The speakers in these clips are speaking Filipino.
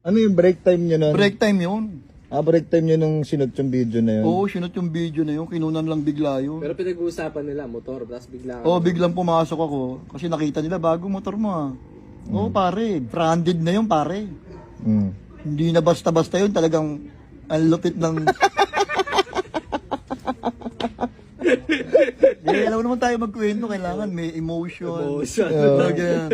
Ano yung break time nyo nun? Break time yun. Break time nyo nung sinot yung video na yun? Oo, sinot yung video na yun. Kinunan lang bigla yun. Pero pinag-uusapan nila, motor, tapos bigla. Oo, biglang pumasok ako. Kasi nakita nila, bago motor mo ah. Oo, pare. Branded na yun, pare. Mm. Hindi na basta-basta yun. Talagang ang lupit ng... alam naman tayo magkwento. Kailangan may emotion. Talaga yan.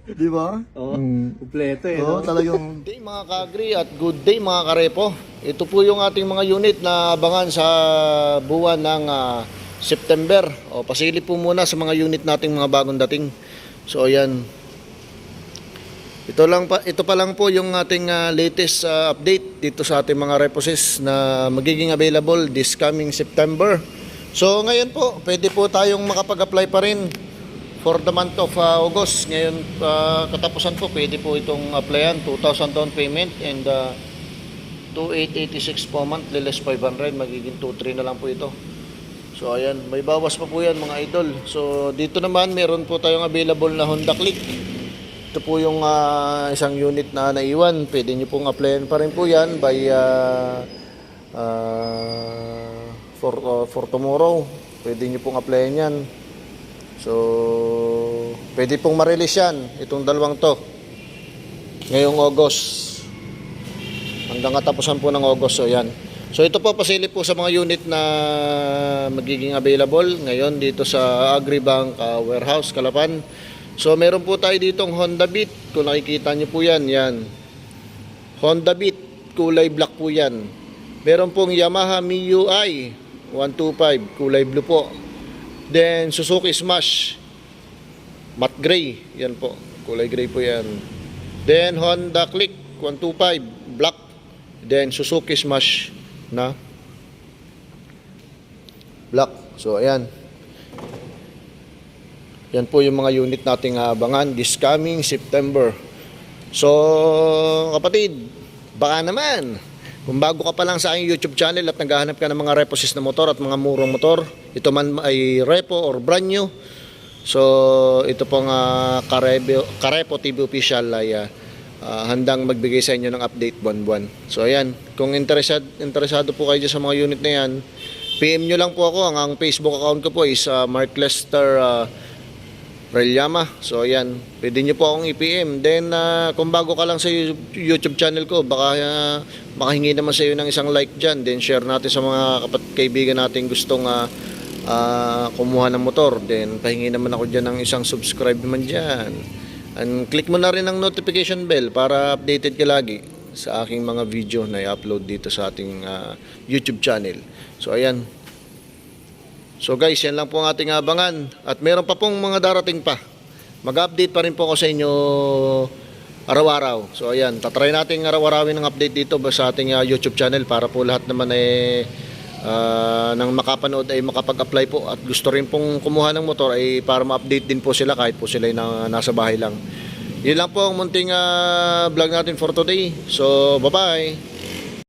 Di ba? Oo, kompleto eh. Oo, No? talagang... Good day mga ka-agri at good day mga karepo. Ito po yung ating mga unit na abangan sa buwan ng September. O pasilip po muna sa mga unit nating mga bagong dating. So ayan. Ito pa lang po yung ating latest update dito sa ating mga reposes na magiging available this coming September. So ngayon po, pwede po tayong makapag-apply pa rin for the month of August. Ngayon, katapusan po, pwede po itong applyan. 2,000 down payment and 2,886 po monthly, less 500. Magiging 2,300 na lang po ito. So, ayan. May bawas pa po yan, mga idol. So, dito naman, meron po tayong available na Honda Click. Ito po yung isang unit na naiwan. Pwede nyo pong applyan pa rin po yan by for tomorrow. Pwede nyo pong applyan yan. So, pwede pong ma-release yan, itong dalawang to, ngayong August. Hanggang katapusan po ng August, so yan. So, ito po, pasilip po sa mga unit na magiging available ngayon dito sa Agribank Warehouse, Calapan. So, meron po tayo ditong Honda Beat. Kung nakikita nyo po yan, yan. Honda Beat, kulay black po yan. Meron pong Yamaha MIUI 125, kulay blue po. Then Suzuki Smash matte gray, yan po, kulay gray po yan. Then Honda Click 125 black. Then Suzuki Smash na black. So ayan, yan po yung mga unit nating abangan this coming September. So kapatid, baka naman kung bago ka pa lang sa aking YouTube channel at naghahanap ka ng mga reposis na motor at mga murong motor, ito man ay repo or brand new, so ito pong Karepo TV Official ay handang magbigay sa inyo ng update buwan-buwan. So ayan, kung interesado po kayo sa mga unit na yan, PM nyo lang po ako. Ang Facebook account ko po is Mark Lester Relllama. So ayan, pwede nyo po akong i-PM. Then kung bago ka lang sa YouTube channel ko, baka makahingi naman sa iyo ng isang like dyan. Then share natin sa mga kaibigan natin gustong kumuha ng motor. Then pahingi naman ako dyan ng isang subscribe naman dyan. And click mo na rin ang notification bell para updated ka lagi sa aking mga video na i-upload dito sa ating YouTube channel. So ayan. So guys, yan lang po ang ating abangan. At meron pa pong mga darating pa. Mag-update pa rin po ako sa inyo araw-araw. So ayan, tatry natin araw-arawin ng update dito sa ating YouTube channel para po lahat naman nang makapanood ay makapag-apply po. At gusto rin pong kumuha ng motor ay para ma-update din po sila kahit po sila nasa bahay lang. Yun lang po ang munting vlog natin for today. So bye-bye!